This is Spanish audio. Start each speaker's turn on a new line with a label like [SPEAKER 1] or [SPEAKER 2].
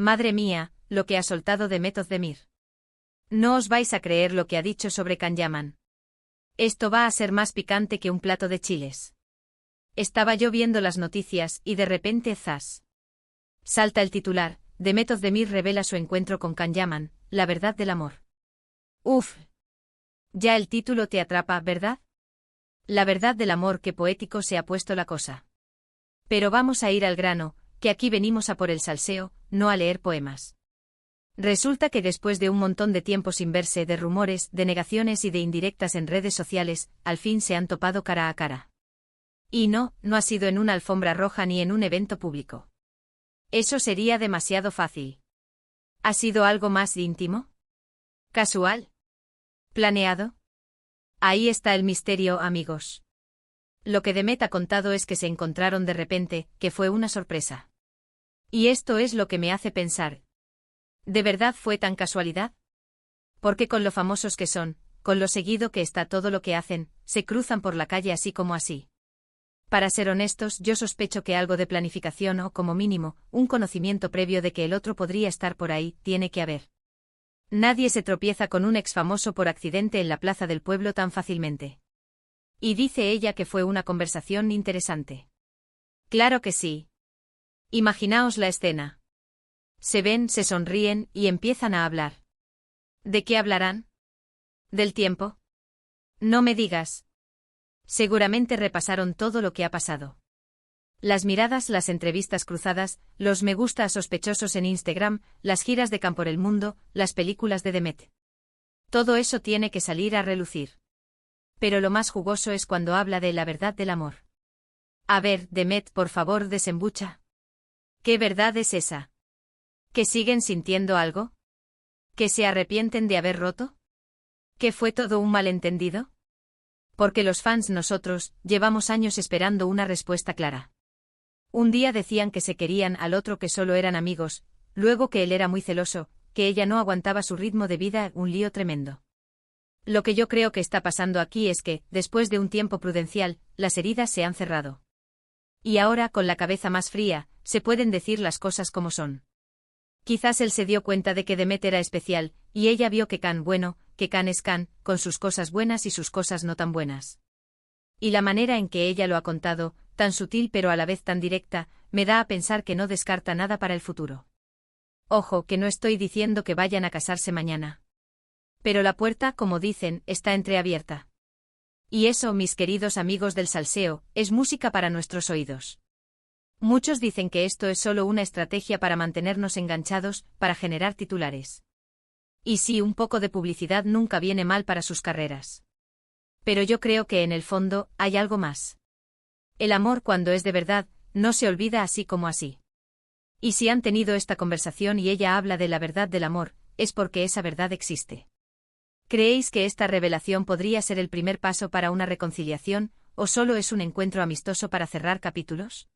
[SPEAKER 1] Madre mía, lo que ha soltado Demet Özdemir. No os vais a creer lo que ha dicho sobre Can Yaman. Esto va a ser más picante que un plato de chiles. Estaba yo viendo las noticias y de repente ¡zas! Salta el titular: Demet Özdemir revela su encuentro con Can Yaman, la verdad del amor. Uf. Ya el título te atrapa, ¿verdad? La verdad del amor, qué poético se ha puesto la cosa. Pero vamos a ir al grano, que aquí venimos a por el salseo, no a leer poemas. Resulta que después de un montón de tiempo sin verse, de rumores, de negaciones y de indirectas en redes sociales, al fin se han topado cara a cara. Y no ha sido en una alfombra roja ni en un evento público. Eso sería demasiado fácil. ¿Ha sido algo más íntimo? ¿Casual? ¿Planeado? Ahí está el misterio, amigos. Lo que Demet ha contado es que se encontraron de repente, que fue una sorpresa. Y esto es lo que me hace pensar. ¿De verdad fue tan casualidad? Porque con lo famosos que son, con lo seguido que está todo lo que hacen, se cruzan por la calle así como así. Para ser honestos, yo sospecho que algo de planificación o, como mínimo, un conocimiento previo de que el otro podría estar por ahí, tiene que haber. Nadie se tropieza con un ex famoso por accidente en la plaza del pueblo tan fácilmente. Y dice ella que fue una conversación interesante. Claro que sí. Imaginaos la escena. Se ven, se sonríen y empiezan a hablar. ¿De qué hablarán? ¿Del tiempo? No me digas. Seguramente repasaron todo lo que ha pasado. Las miradas, las entrevistas cruzadas, los me gusta sospechosos en Instagram, las giras de Can por el mundo, las películas de Demet. Todo eso tiene que salir a relucir. Pero lo más jugoso es cuando habla de la verdad del amor. A ver, Demet, por favor, desembucha. ¿Qué verdad es esa? ¿Que siguen sintiendo algo? ¿Que se arrepienten de haber roto? ¿Que fue todo un malentendido? Porque los fans, nosotros, llevamos años esperando una respuesta clara. Un día decían que se querían, al otro que solo eran amigos, luego que él era muy celoso, que ella no aguantaba su ritmo de vida, un lío tremendo. Lo que yo creo que está pasando aquí es que, después de un tiempo prudencial, las heridas se han cerrado. Y ahora, con la cabeza más fría, se pueden decir las cosas como son. Quizás él se dio cuenta de que Demet era especial, y ella vio que Can, bueno, que Can es Can, con sus cosas buenas y sus cosas no tan buenas. Y la manera en que ella lo ha contado, tan sutil pero a la vez tan directa, me da a pensar que no descarta nada para el futuro. Ojo, que no estoy diciendo que vayan a casarse mañana. Pero la puerta, como dicen, está entreabierta. Y eso, mis queridos amigos del salseo, es música para nuestros oídos. Muchos dicen que esto es solo una estrategia para mantenernos enganchados, para generar titulares. Y sí, un poco de publicidad nunca viene mal para sus carreras. Pero yo creo que en el fondo, hay algo más. El amor, cuando es de verdad, no se olvida así como así. Y si han tenido esta conversación y ella habla de la verdad del amor, es porque esa verdad existe. ¿Creéis que esta revelación podría ser el primer paso para una reconciliación, o solo es un encuentro amistoso para cerrar capítulos?